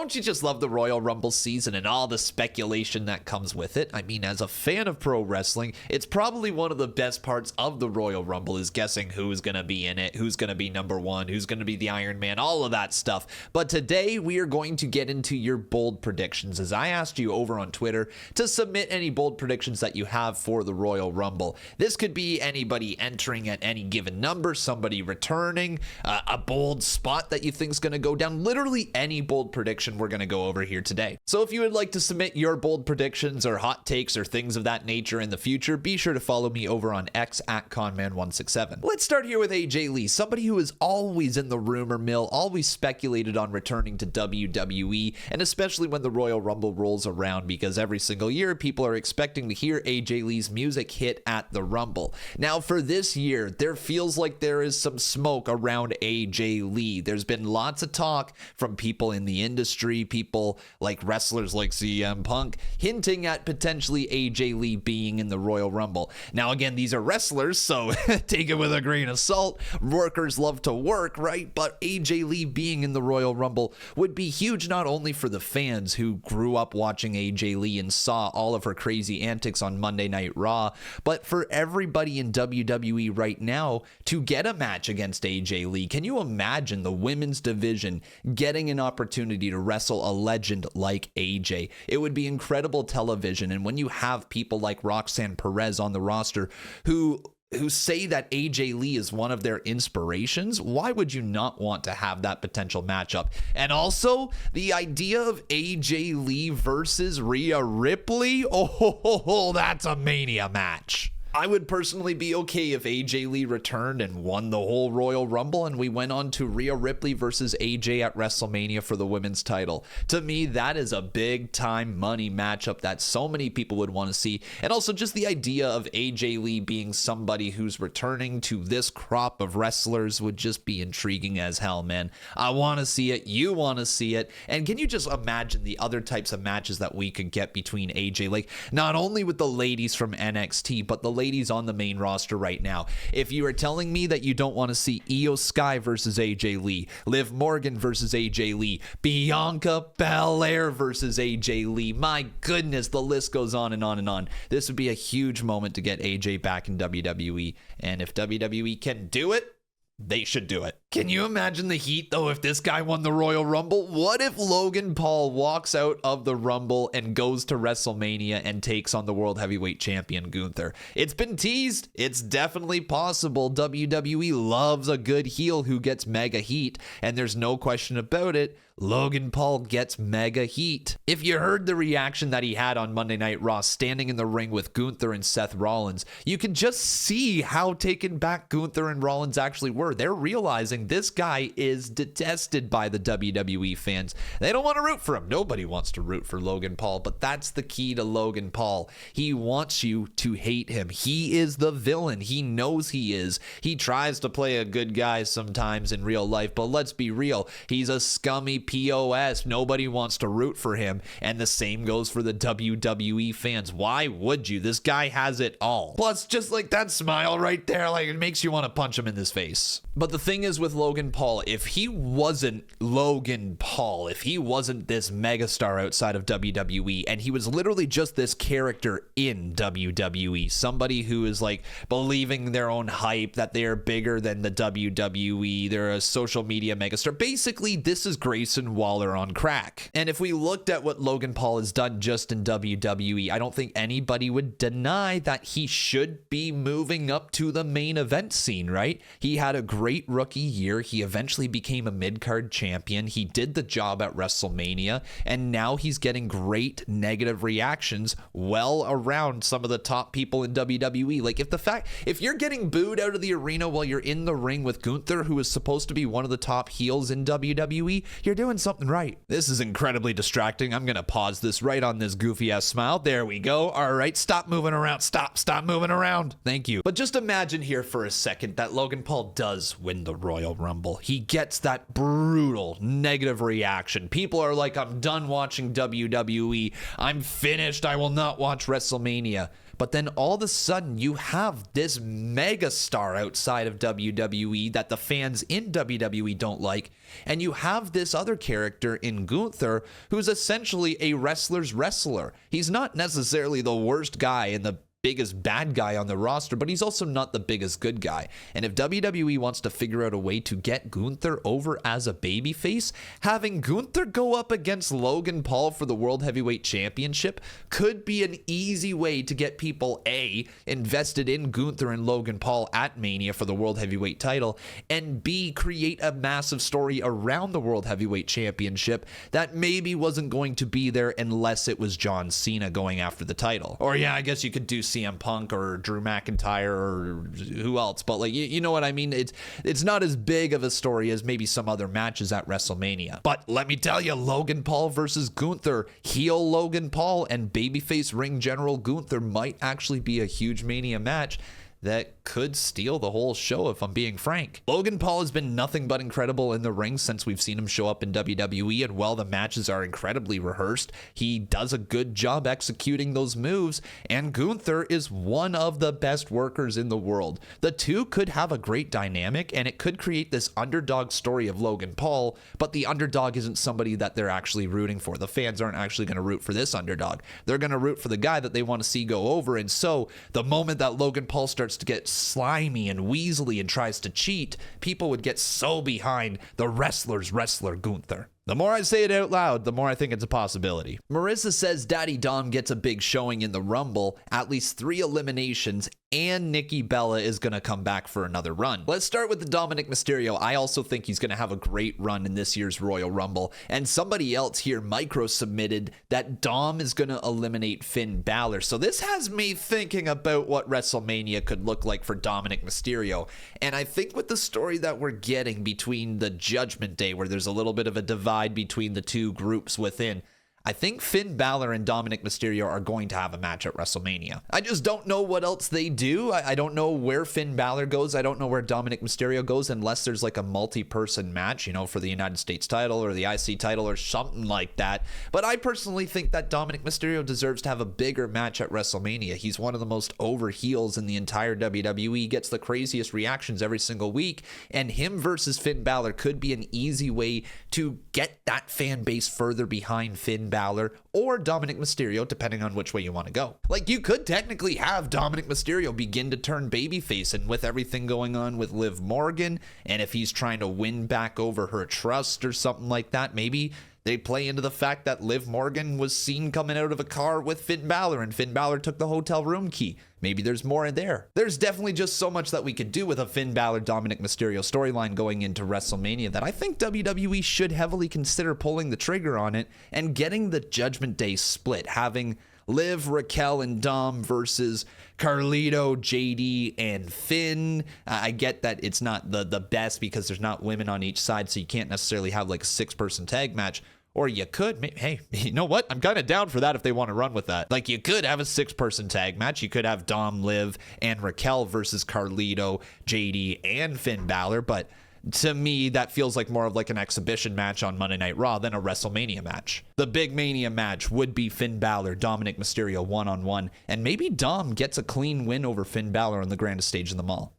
don't you just love the Royal Rumble season and all the speculation that comes with it? I mean, as a fan of pro wrestling, it's probably one of the best parts of the Royal Rumble is guessing who's going to be in it, who's going to be number one, who's going to be the Iron Man, all of that stuff. But today we are going to get into your bold predictions, as I asked you over on Twitter to submit any bold predictions that you have for the Royal Rumble. This could be anybody entering at any given number, somebody returning, a bold spot that you think is going to go down, literally any bold prediction we're going to go over here today. So if you would like to submit your bold predictions or hot takes or things of that nature in the future, be sure to follow me over on X at Conman167. Let's start here with AJ Lee, somebody who is always in the rumor mill, always speculated on returning to WWE, and especially when the Royal Rumble rolls around, because every single year people are expecting to hear AJ Lee's music hit at the Rumble. Now for this year, there feels like there is some smoke around AJ Lee. There's been lots of talk from people in the industry, people like wrestlers like CM Punk, hinting at potentially AJ Lee being in the Royal Rumble. Now again, these are wrestlers, so take it with a grain of salt. Workers love to work, right? But AJ Lee being in the Royal Rumble would be huge, not only for the fans who grew up watching AJ Lee and saw all of her crazy antics on Monday Night Raw, but for everybody in WWE right now to get a match against AJ Lee. Can you imagine the women's division getting an opportunity to wrestle a legend like AJ? It would be incredible television. And when you have people like Roxanne Perez on the roster who say that AJ Lee is one of their inspirations, why would you not want to have that potential matchup? And also, the idea of AJ Lee versus Rhea Ripley, oh, that's a Mania match. I would personally be okay if AJ Lee returned and won the whole Royal Rumble and we went on to Rhea Ripley versus AJ at WrestleMania for the women's title. To me, that is a big time money matchup that so many people would want to see. And also just the idea of AJ Lee being somebody who's returning to this crop of wrestlers would just be intriguing as hell, man. I want to see it. You want to see it. And can you just imagine the other types of matches that we could get between AJ? Like, not only with the ladies from NXT, but the ladies on the main roster right now. If you are telling me that you don't want to see Io Sky versus AJ Lee, Liv Morgan versus AJ Lee, Bianca Belair versus AJ Lee, my goodness, the list goes on and on and on. This would be a huge moment to get AJ back in WWE, and if WWE can do it, they should do it. Can you imagine the heat, though, if this guy won the Royal Rumble? What if Logan Paul walks out of the Rumble and goes to WrestleMania and takes on the World Heavyweight Champion Gunther? It's been teased. It's definitely possible. WWE loves a good heel who gets mega heat, and there's no question about it. Logan Paul gets mega heat. If you heard the reaction that he had on Monday Night Raw standing in the ring with Gunther and Seth Rollins, you can just see how taken back Gunther and Rollins actually were. They're realizing this guy is detested by the WWE fans. They don't want to root for him. Nobody wants to root for Logan Paul, but that's the key to Logan Paul. He wants you to hate him. He is the villain. He knows he is. He tries to play a good guy sometimes in real life, but let's be real. He's a scummy POS. Nobody wants to root for him, and the same goes for the WWE fans. Why would you? This guy has it all. Plus, just like that smile right there, like it makes you want to punch him in his face. But the thing is with Logan Paul, if he wasn't Logan Paul, if he wasn't this megastar outside of WWE, and he was literally just this character in WWE, somebody who is like believing their own hype that they're bigger than the WWE, they're a social media megastar. Basically, this is Grayson Waller on crack. And if we looked at what Logan Paul has done just in WWE, I don't think anybody would deny that he should be moving up to the main event scene, right? He had a great rookie year. He eventually became a mid-card champion. He did the job at WrestleMania, and now he's getting great negative reactions well around some of the top people in WWE. Like if you're getting booed out of the arena while you're in the ring with Gunther, who is supposed to be one of the top heels in WWE, you're doing something right. This is incredibly distracting. I'm going to pause this right on this goofy ass smile. There we go. All right, stop moving around. Stop moving around. Thank you. But just imagine here for a second that Logan Paul does win the Royal Rumble. He gets that brutal negative reaction. People are like, I'm done watching WWE. I'm finished. I will not watch WrestleMania. But then all of a sudden you have this mega star outside of WWE that the fans in WWE don't like. And you have this other character in Gunther who's essentially a wrestler's wrestler. He's not necessarily the worst guy and the biggest bad guy on the roster, but he's also not the biggest good guy. And if WWE wants to figure out a way to get Gunther over as a babyface, having Gunther go up against Logan Paul for the World Heavyweight Championship could be an easy way to get people A, invested in Gunther and Logan Paul at Mania for the World Heavyweight title, and B, create a massive story around the World Heavyweight Championship that maybe wasn't going to be there unless it was John Cena going after the title. Or yeah, I guess you could do CM Punk or Drew McIntyre or who else, but like you know what I mean. It's not as big of a story as maybe some other matches at WrestleMania. But let me tell you, Logan Paul versus Gunther, heel Logan Paul and babyface ring general Gunther might actually be a huge Mania match that could steal the whole show, if I'm being frank. Logan Paul has been nothing but incredible in the ring since we've seen him show up in WWE, and while the matches are incredibly rehearsed, he does a good job executing those moves, and Gunther is one of the best workers in the world. The two could have a great dynamic, and it could create this underdog story of Logan Paul, but the underdog isn't somebody that they're actually rooting for. The fans aren't actually going to root for this underdog. They're going to root for the guy that they want to see go over, and so the moment that Logan Paul starts to get slimy and weaselly and tries to cheat, people would get so behind the wrestler's wrestler Gunther. The more I say it out loud, the more I think it's a possibility. Marissa says Daddy Dom gets a big showing in the Rumble, at least 3 eliminations, and Nikki Bella is going to come back for another run. Let's start with the Dominic Mysterio. I also think he's going to have a great run in this year's Royal Rumble. And somebody else here micro submitted that Dom is going to eliminate Finn Balor. So this has me thinking about what WrestleMania could look like for Dominic Mysterio. And I think with the story that we're getting between the Judgment Day, where there's a little bit of a divide between the two groups within, I think Finn Balor and Dominic Mysterio are going to have a match at WrestleMania. I just don't know what else they do. I don't know where Finn Balor goes. I don't know where Dominic Mysterio goes unless there's like a multi-person match, you know, for the United States title or the IC title or something like that. But I personally think that Dominic Mysterio deserves to have a bigger match at WrestleMania. He's one of the most over heels in the entire WWE, gets the craziest reactions every single week, and him versus Finn Balor could be an easy way to get that fan base further behind Finn Balor or Dominic Mysterio, depending on which way you want to go. Like, you could technically have Dominic Mysterio begin to turn babyface, and with everything going on with Liv Morgan, and if he's trying to win back over her trust or something like that, maybe they play into the fact that Liv Morgan was seen coming out of a car with Finn Balor, and Finn Balor took the hotel room key. Maybe there's more in there. There's definitely just so much that we could do with a Finn Balor Dominic Mysterio storyline going into WrestleMania that I think WWE should heavily consider pulling the trigger on it and getting the Judgment Day split, having Liv, Raquel, and Dom versus Carlito, JD, and Finn. I get that it's not the best because there's not women on each side, so you can't necessarily have like a 6-person tag match. Or you could, hey, you know what? I'm kind of down for that if they want to run with that. Like, you could have a 6-person tag match. You could have Dom, Liv, and Raquel versus Carlito, JD, and Finn Balor. But to me, that feels like more of like an exhibition match on Monday Night Raw than a WrestleMania match. The big Mania match would be Finn Balor, Dominic Mysterio one-on-one. And maybe Dom gets a clean win over Finn Balor on the grandest stage in the mall.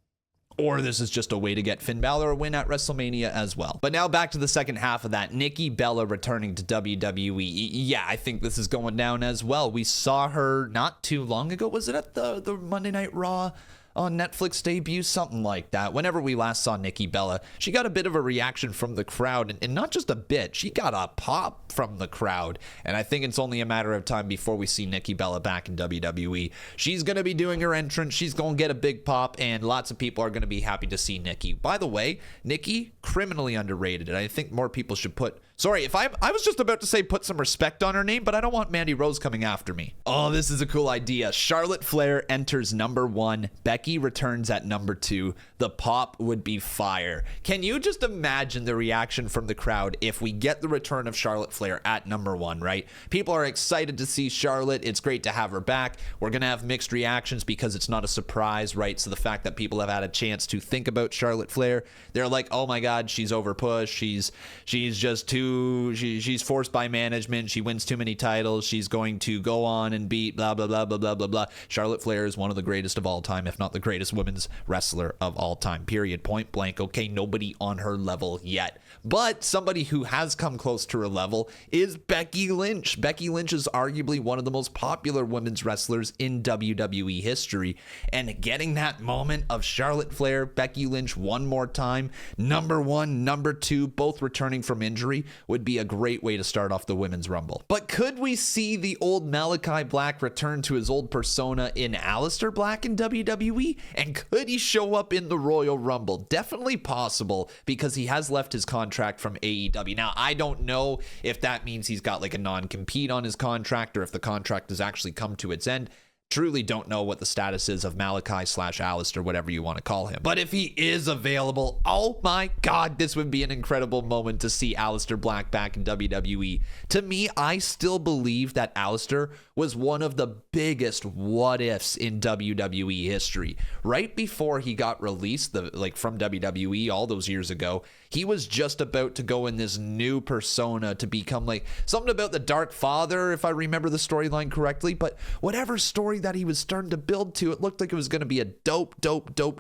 Or this is just a way to get Finn Balor a win at WrestleMania as well. But now back to the second half of that. Nikki Bella returning to WWE. Yeah, I think this is going down as well. We saw her not too long ago. Was it at the Monday Night Raw on Netflix debut? Something like that. Whenever we last saw Nikki Bella, she got a bit of a reaction from the crowd. And not just a bit. She got a pop from the crowd. And I think it's only a matter of time before we see Nikki Bella back in WWE. She's going to be doing her entrance. She's going to get a big pop. And lots of people are going to be happy to see Nikki. By the way, Nikki, criminally underrated. And I think more people should put... Sorry, if I was just about to say put some respect on her name, but I don't want Mandy Rose coming after me. Oh, this is a cool idea. Charlotte Flair enters number 1. Becky returns at number 2. The pop would be fire. Can you just imagine the reaction from the crowd if we get the return of Charlotte Flair at number 1, right? People are excited to see Charlotte. It's great to have her back. We're going to have mixed reactions because it's not a surprise, right? So the fact that people have had a chance to think about Charlotte Flair, they're like, oh my God, she's overpushed. She's just too she's forced by management. She wins too many titles. She's going to go on and beat blah, blah, blah, blah, blah, blah, blah. Charlotte Flair is one of the greatest of all time, if not the greatest women's wrestler of all time, period, point blank. Okay, nobody on her level yet. But somebody who has come close to her level is Becky Lynch. Becky Lynch is arguably one of the most popular women's wrestlers in WWE history. And getting that moment of Charlotte Flair, Becky Lynch one more time, number one, number two, both returning from injury, would be a great way to start off the Women's Rumble. But could we see the old Malakai Black return to his old persona in Aleister Black in WWE? And could he show up in the Royal Rumble? Definitely possible, because he has left his contract from AEW. Now, I don't know if that means he's got like a non-compete on his contract or if the contract has actually come to its end. Truly don't know what the status is of Malakai / Aleister, whatever you want to call him. But if he is available, oh my God, this would be an incredible moment to see Aleister Black back in WWE. To me, I still believe that Aleister was one of the biggest what-ifs in WWE history. Right before he got released from WWE all those years ago, he was just about to go in this new persona to become like something about the Dark Father, if I remember the storyline correctly. But whatever story that he was starting to build to, it looked like it was going to be a dope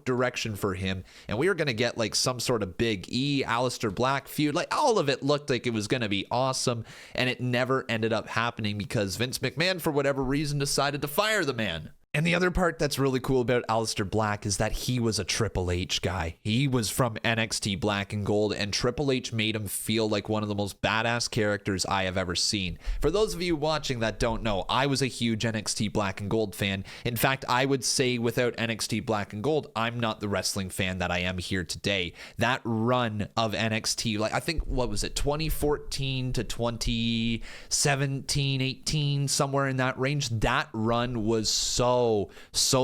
direction for him. And we were going to get like some sort of Big E, Aleister Black feud. Like all of it looked like it was going to be awesome. And it never ended up happening because Vince McMahon, for whatever reason, decided to fire the man. And the other part that's really cool about Aleister Black is that he was a Triple H guy. He was from NXT Black and Gold, and Triple H made him feel like one of the most badass characters I have ever seen. For those of you watching that don't know, I was a huge NXT Black and Gold fan. In fact, I would say without NXT Black and Gold, I'm not the wrestling fan that I am here today. That run of NXT, like I think, what was it, 2014 to 2017, 18, somewhere in that range, that run was so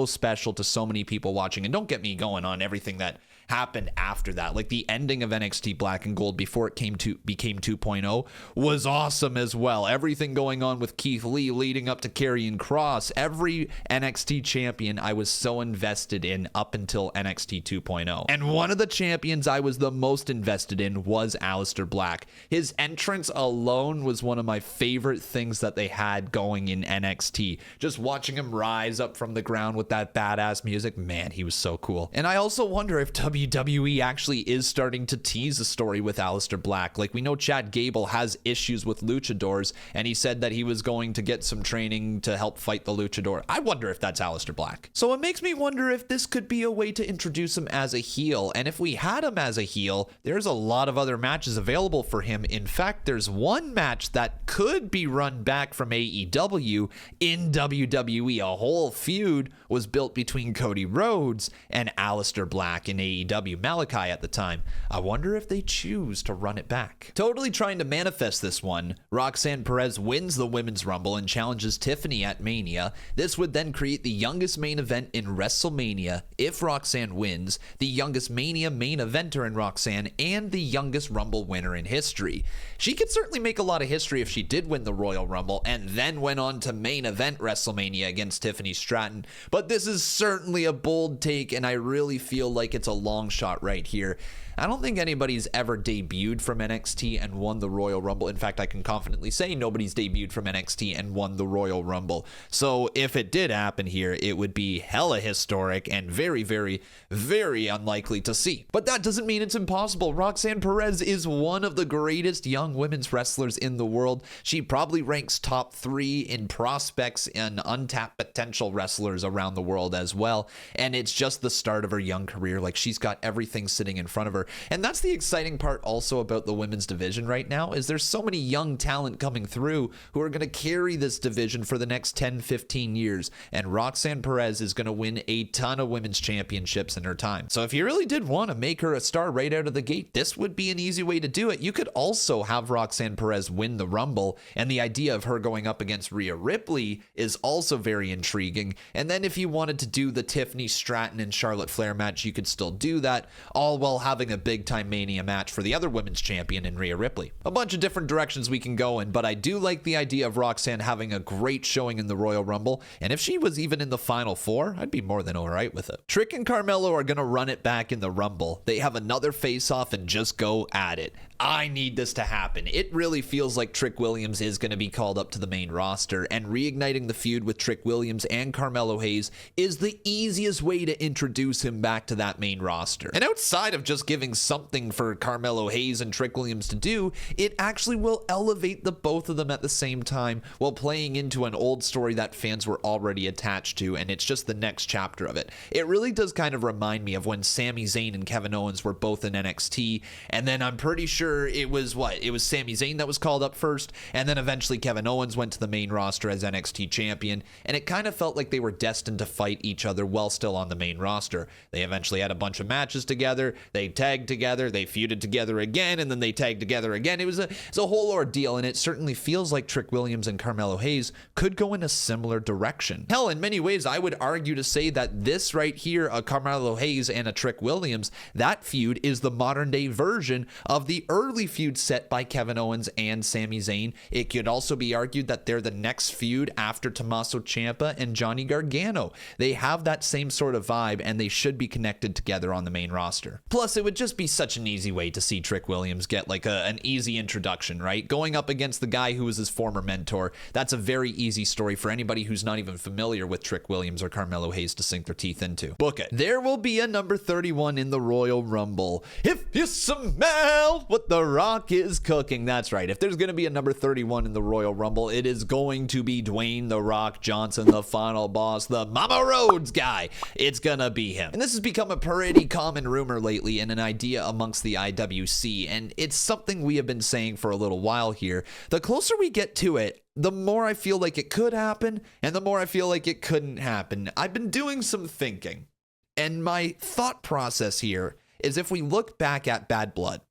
special to so many people watching. And don't get me going on everything that happened after that. Like the ending of NXT Black and Gold before it became 2.0 was awesome as well. Everything going on with Keith Lee leading up to Karrion Kross, every NXT champion I was so invested in up until NXT 2.0. And one of the champions I was the most invested in was Aleister Black. His entrance alone was one of my favorite things that they had going in NXT. Just watching him rise up from the ground with that badass music, man, he was so cool. And I also wonder if WWE actually is starting to tease a story with Aleister Black. Like we know Chad Gable has issues with luchadors, and he said that he was going to get some training to help fight the luchador. I wonder if that's Aleister Black. So it makes me wonder if this could be a way to introduce him as a heel. And if we had him as a heel, there's a lot of other matches available for him. In fact, there's one match that could be run back from AEW in WWE. A whole feud was built between Cody Rhodes and Aleister Black in AEW. Malakai at the time. I wonder if they choose to run it back. Totally trying to manifest this one, Roxanne Perez wins the Women's Rumble and challenges Tiffany at Mania. This would then create the youngest main event in WrestleMania if Roxanne wins, the youngest Mania main eventer in Roxanne, and the youngest Rumble winner in history. She could certainly make a lot of history if she did win the Royal Rumble and then went on to main event WrestleMania against Tiffany Stratton. But this is certainly a bold take, and I really feel like it's a long shot right here. I don't think anybody's ever debuted from NXT and won the Royal Rumble. In fact, I can confidently say nobody's debuted from NXT and won the Royal Rumble. So if it did happen here, it would be hella historic and very, very, very unlikely to see. But that doesn't mean it's impossible. Roxanne Perez is one of the greatest young women's wrestlers in the world. She probably ranks top 3 in prospects and untapped potential wrestlers around the world as well. And it's just the start of her young career. Like, she's got everything sitting in front of her. And that's the exciting part also about the women's division right now, is there's so many young talent coming through who are going to carry this division for the next 10, 15 years. And Roxanne Perez is going to win a ton of women's championships in her time. So if you really did want to make her a star right out of the gate, this would be an easy way to do it. You could also have Roxanne Perez win the Rumble, and the idea of her going up against Rhea Ripley is also very intriguing. And then if you wanted to do the Tiffany Stratton and Charlotte Flair match, you could still do that, all while having a big time Mania match for the other women's champion in Rhea Ripley. A bunch of different directions we can go in, but I do like the idea of Roxanne having a great showing in the Royal Rumble, and if she was even in the Final Four, I'd be more than alright with it. Trick and Carmelo are going to run it back in the Rumble. They have another face-off and just go at it. I need this to happen. It really feels like Trick Williams is going to be called up to the main roster, and reigniting the feud with Trick Williams and Carmelo Hayes is the easiest way to introduce him back to that main roster. And outside of just giving something for Carmelo Hayes and Trick Williams to do, it actually will elevate the both of them at the same time while playing into an old story that fans were already attached to, and it's just the next chapter of it. It really does kind of remind me of when Sami Zayn and Kevin Owens were both in NXT, and then I'm pretty sure it was Sami Zayn that was called up first, and then eventually Kevin Owens went to the main roster as NXT champion, and it kind of felt like they were destined to fight each other while still on the main roster. They eventually had a bunch of matches together, they tagged together, they feuded together again, and then they tagged together again. It was a whole ordeal, and it certainly feels like Trick Williams and Carmelo Hayes could go in a similar direction. Hell, in many ways, I would argue to say that this right here, a Carmelo Hayes and a Trick Williams, that feud is the modern day version of the early feud set by Kevin Owens and Sami Zayn. It could also be argued that they're the next feud after Tommaso Ciampa and Johnny Gargano. They have that same sort of vibe, and they should be connected together on the main roster. Plus, it would just be such an easy way to see Trick Williams get like an easy introduction, right? Going up against the guy who was his former mentor. That's a very easy story for anybody who's not even familiar with Trick Williams or Carmelo Hayes to sink their teeth into. Book it. There will be a number 31 in the Royal Rumble. If you smell what The Rock is cooking. That's right. If there's going to be a number 31 in the Royal Rumble, it is going to be Dwayne The Rock Johnson, the final boss, the Mama Rhodes guy. It's going to be him. And this has become a pretty common rumor lately and an idea amongst the IWC, and it's something we have been saying for a little while here. The closer we get to it, the more I feel like it could happen, and the more I feel like it couldn't happen. I've been doing some thinking, and my thought process here is if we look back at Bad Blood,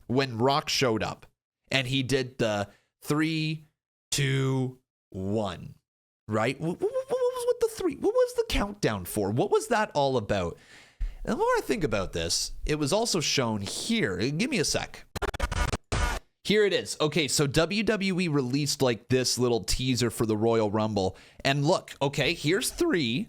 when Rock showed up, and he did the 3, 2, 1, right? What was with the 3? What was the countdown for? What was that all about? And the more I think about this, it was also shown here. Give me a sec. Here it is. Okay, so WWE released like this little teaser for the Royal Rumble. And look, okay, here's 3,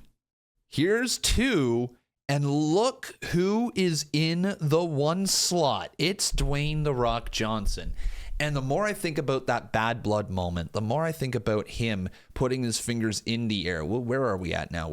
here's 2, and look who is in the 1 slot. It's Dwayne The Rock Johnson. And the more I think about that Bad Blood moment, the more I think about him putting his fingers in the air. Well, where are we at now?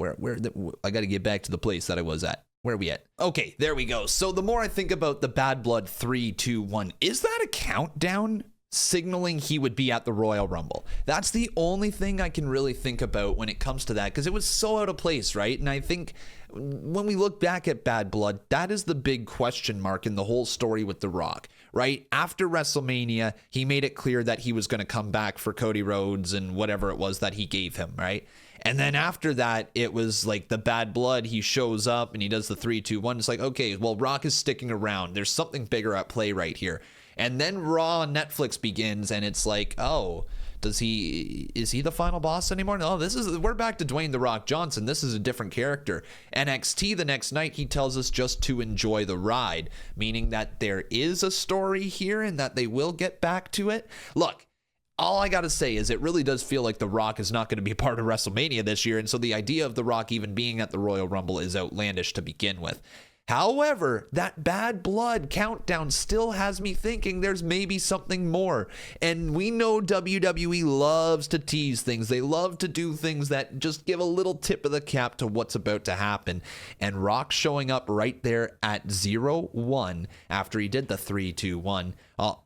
I got to get back to the place that I was at. Where are we at? Okay, there we go. So the more I think about the Bad Blood 3, 2, 1, is that a countdown signaling he would be at the Royal Rumble? That's the only thing I can really think about when it comes to that, because it was so out of place, right? And I think when we look back at Bad Blood, that is the big question mark in the whole story with The Rock, right? After WrestleMania, he made it clear that he was going to come back for Cody Rhodes and whatever it was that he gave him, right? And then after that, it was like the Bad Blood. He shows up and he does the 3, 2, 1. It's like, okay, well, Rock is sticking around. There's something bigger at play right here. And then Raw on Netflix begins, and it's like, oh, is he the final boss anymore? No, we're back to Dwayne The Rock Johnson. This is a different character. NXT the next night, he tells us just to enjoy the ride, meaning that there is a story here and that they will get back to it. Look, all I got to say is it really does feel like The Rock is not going to be part of WrestleMania this year, and so the idea of The Rock even being at the Royal Rumble is outlandish to begin with. However, that Bad Blood countdown still has me thinking there's maybe something more. And we know WWE loves to tease things. They love to do things that just give a little tip of the cap to what's about to happen. And Rock showing up right there at 0, 1 after he did the 3, 2, 1.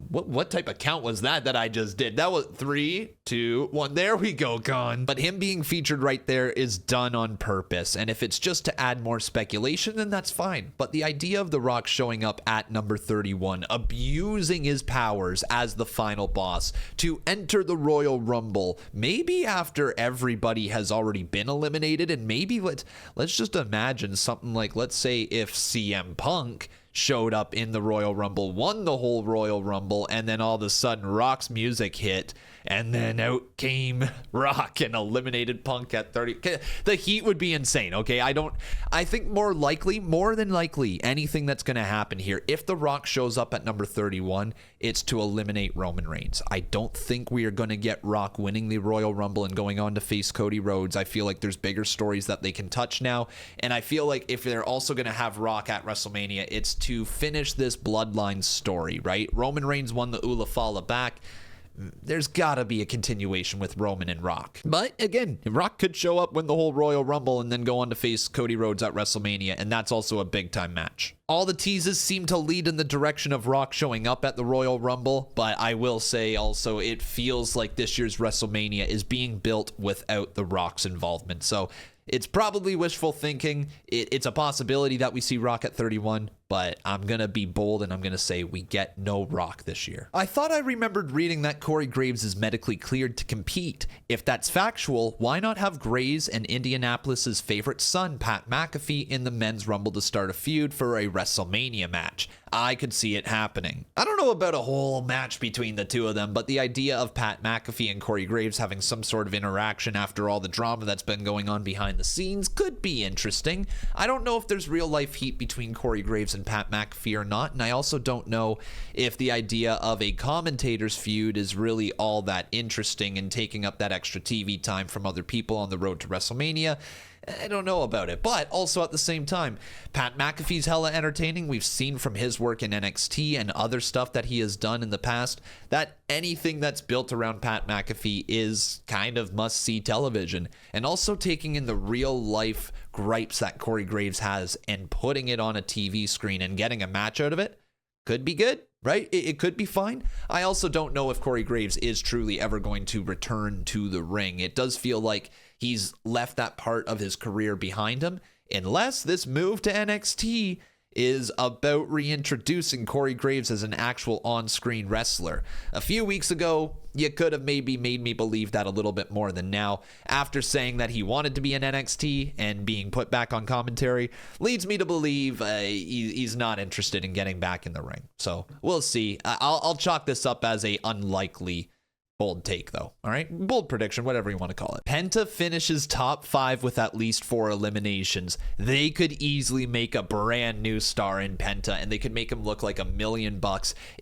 What type of count was that I just did? That was 3, 2, 1. There we go, gone. But him being featured right there is done on purpose. And if it's just to add more speculation, then that's fine. But the idea of The Rock showing up at number 31, abusing his powers as the final boss to enter the Royal Rumble, maybe after everybody has already been eliminated, and maybe let's just imagine something like, let's say if CM Punk showed up in the Royal Rumble, won the whole Royal Rumble, and then all of a sudden Rock's music hit, and then out came Rock and eliminated Punk at 30. The heat would be insane, okay? I think more than likely, anything that's going to happen here, if The Rock shows up at number 31, it's to eliminate Roman Reigns. I don't think we are going to get Rock winning the Royal Rumble and going on to face Cody Rhodes. I feel like there's bigger stories that they can touch now. And I feel like if they're also going to have Rock at WrestleMania, it's to finish this bloodline story, right? Roman Reigns won the Ula Fala back. There's gotta be a continuation with Roman and Rock. But again, Rock could show up, win the whole Royal Rumble, and then go on to face Cody Rhodes at WrestleMania, and that's also a big time match. All the teases seem to lead in the direction of Rock showing up at the Royal Rumble, but I will say also it feels like this year's WrestleMania is being built without the Rock's involvement. So it's probably wishful thinking. It's a possibility that we see Rock at 31, but I'm going to be bold and I'm going to say we get no Rock this year. I thought I remembered reading that Corey Graves is medically cleared to compete. If that's factual, why not have Graves and Indianapolis's favorite son, Pat McAfee, in the men's Rumble to start a feud for a WrestleMania match? I could see it happening. I don't know about a whole match between the two of them, but the idea of Pat McAfee and Corey Graves having some sort of interaction after all the drama that's been going on behind the scenes could be interesting. I don't know if there's real life heat between Corey Graves and Pat McAfee or not, and I also don't know if the idea of a commentator's feud is really all that interesting and taking up that extra TV time from other people on the road to WrestleMania. I don't know about it, but also at the same time, Pat McAfee's hella entertaining. We've seen from his work in NXT and other stuff that he has done in the past that anything that's built around Pat McAfee is kind of must-see television. And also taking in the real-life gripes that Corey Graves has and putting it on a TV screen and getting a match out of it could be good. Right? It could be fine. I also don't know if Corey Graves is truly ever going to return to the ring. It does feel like he's left that part of his career behind him, unless this move to NXT is about reintroducing Corey Graves as an actual on-screen wrestler. A few weeks ago, you could have maybe made me believe that a little bit more than now. After saying that he wanted to be in NXT and being put back on commentary leads me to believe he's not interested in getting back in the ring. So we'll see. I'll chalk this up as a unlikely bold take, though. All right? Bold prediction, whatever you want to call it. Penta finishes top 5 with at least 4 eliminations. They could easily make a brand new star in Penta, and they could make him look like $1 million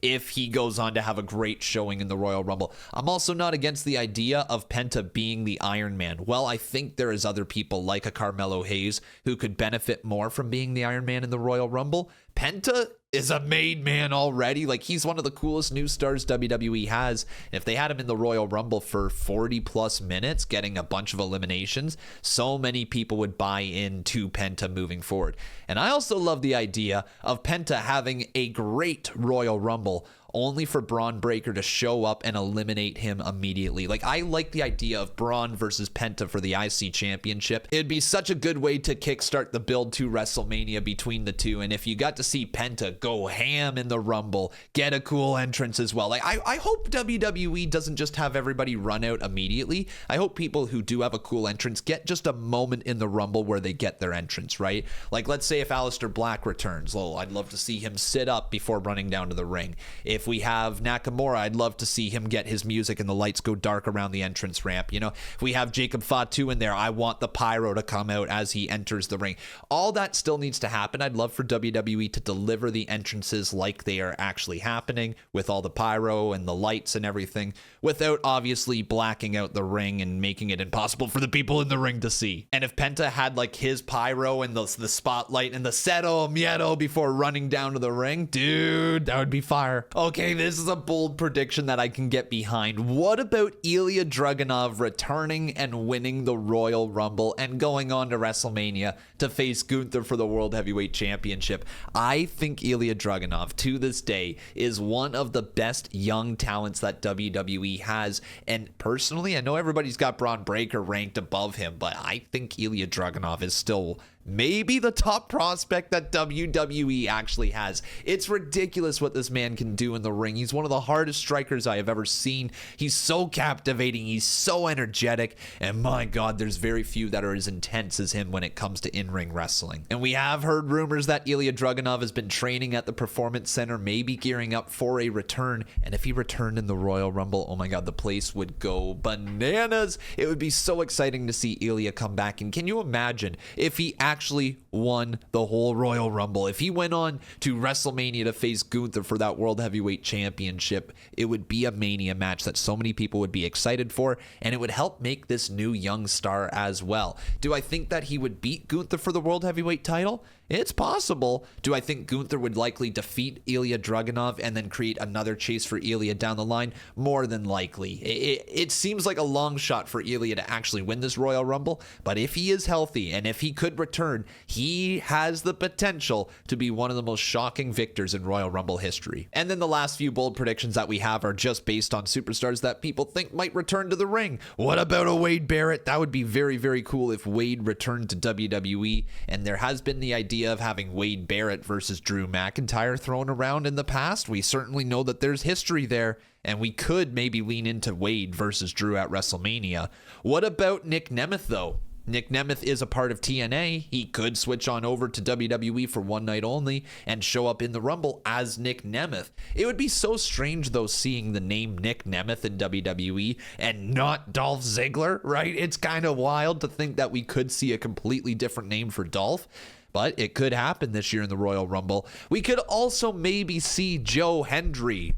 if he goes on to have a great showing in the Royal Rumble. I'm also not against the idea of Penta being the Iron Man. Well, I think there is other people like a Carmelo Hayes who could benefit more from being the Iron Man in the Royal Rumble. Penta is a made man already. Like, he's one of the coolest new stars WWE has. If they had him in the Royal Rumble for 40 plus minutes, getting a bunch of eliminations, so many people would buy into Penta moving forward. And I also love the idea of Penta having a great Royal Rumble only for Braun Breaker to show up and eliminate him immediately. Like, I like the idea of Braun versus Penta for the IC Championship. It'd be such a good way to kickstart the build to WrestleMania between the two. And if you got to see Penta go ham in the Rumble, get a cool entrance as well. Like, I hope WWE doesn't just have everybody run out immediately. I hope people who do have a cool entrance get just a moment in the Rumble where they get their entrance, right? Like, let's say if Aleister Black returns, well, I'd love to see him sit up before running down to the ring. If we have Nakamura, I'd love to see him get his music and the lights go dark around the entrance ramp. You know, if we have Jacob Fatu in there, I want the pyro to come out as he enters the ring. All that still needs to happen. I'd love for WWE to deliver the entrances like they are actually happening, with all the pyro and the lights and everything, without obviously blacking out the ring and making it impossible for the people in the ring to see. And if Penta had like his pyro and the spotlight and the Cero Miedo before running down to the ring, dude, that would be fire. Okay, this is a bold prediction that I can get behind. What about Ilja Dragunov returning and winning the Royal Rumble and going on to WrestleMania to face Gunther for the World Heavyweight Championship? I think Ilja Dragunov, to this day, is one of the best young talents that WWE has. And personally, I know everybody's got Braun Breaker ranked above him, but I think Ilja Dragunov is still maybe the top prospect that WWE actually has. It's ridiculous what this man can do in the ring. He's one of the hardest strikers I have ever seen. He's so captivating. He's so energetic. And my God, there's very few that are as intense as him when it comes to in-ring wrestling. And we have heard rumors that Ilja Dragunov has been training at the Performance Center, maybe gearing up for a return. And if he returned in the Royal Rumble, oh my God, the place would go bananas. It would be so exciting to see Ilja come back. And can you imagine if he actually won the whole Royal Rumble, if he went on to WrestleMania to face Gunther for that World Heavyweight Championship, it would be a Mania match that so many people would be excited for, and it would help make this new young star as well. Do I think that he would beat Gunther for the World Heavyweight title? It's possible. Do I think Gunther would likely defeat Ilja Dragunov and then create another chase for Ilja down the line? More than likely. It seems like a long shot for Ilja to actually win this Royal Rumble, but if he is healthy and if he could return, he has the potential to be one of the most shocking victors in Royal Rumble history. And then the last few bold predictions that we have are just based on superstars that people think might return to the ring. What about a Wade Barrett? That would be very, very cool if Wade returned to WWE, and there has been the idea of having Wade Barrett versus Drew McIntyre thrown around in the past. We certainly know that there's history there, and we could maybe lean into Wade versus Drew at WrestleMania. What about Nick Nemeth, though? Nick Nemeth is a part of TNA. He could switch on over to WWE for one night only and show up in the Rumble as Nick Nemeth. It would be so strange, though, seeing the name Nick Nemeth in WWE and not Dolph Ziggler, right? It's kind of wild to think that we could see a completely different name for Dolph. But it could happen this year in the Royal Rumble. We could also maybe see Joe Hendry.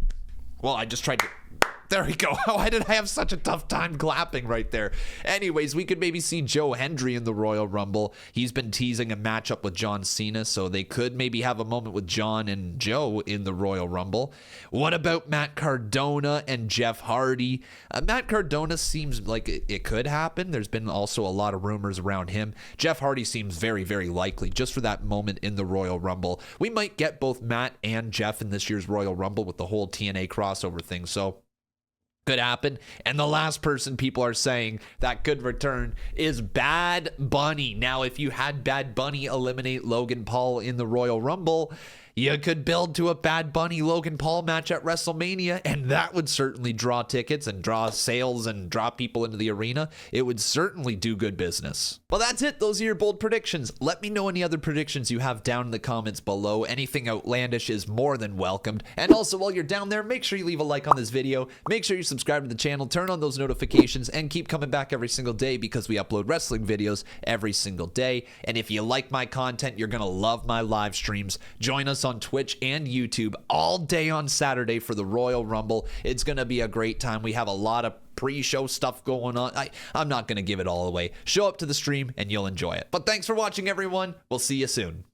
Well, I just tried to... There we go. Why did I have such a tough time clapping right there? Anyways, we could maybe see Joe Hendry in the Royal Rumble. He's been teasing a matchup with John Cena, so they could maybe have a moment with John and Joe in the Royal Rumble. What about Matt Cardona and Jeff Hardy? Matt Cardona seems like it could happen. There's been also a lot of rumors around him. Jeff Hardy seems very, very likely just for that moment in the Royal Rumble. We might get both Matt and Jeff in this year's Royal Rumble with the whole TNA crossover thing, so could happen. And the last person people are saying that could return is Bad Bunny. Now, if you had Bad Bunny eliminate Logan Paul in the Royal Rumble, you could build to a Bad Bunny Logan Paul match at WrestleMania, and that would certainly draw tickets and draw sales and draw people into the arena. It would certainly do good business. Well, that's it. Those are your bold predictions. Let me know any other predictions you have down in the comments below. Anything outlandish is more than welcomed. And also, while you're down there, make sure you leave a like on this video. Make sure you subscribe to the channel, turn on those notifications, and keep coming back every single day because we upload wrestling videos every single day. And if you like my content, you're going to love my live streams. Join us on Twitch and YouTube all day on Saturday for the Royal Rumble. It's going to be a great time. We have a lot of pre-show stuff going on. I'm not going to give it all away. Show up to the stream and you'll enjoy it. But thanks for watching, everyone. We'll see you soon.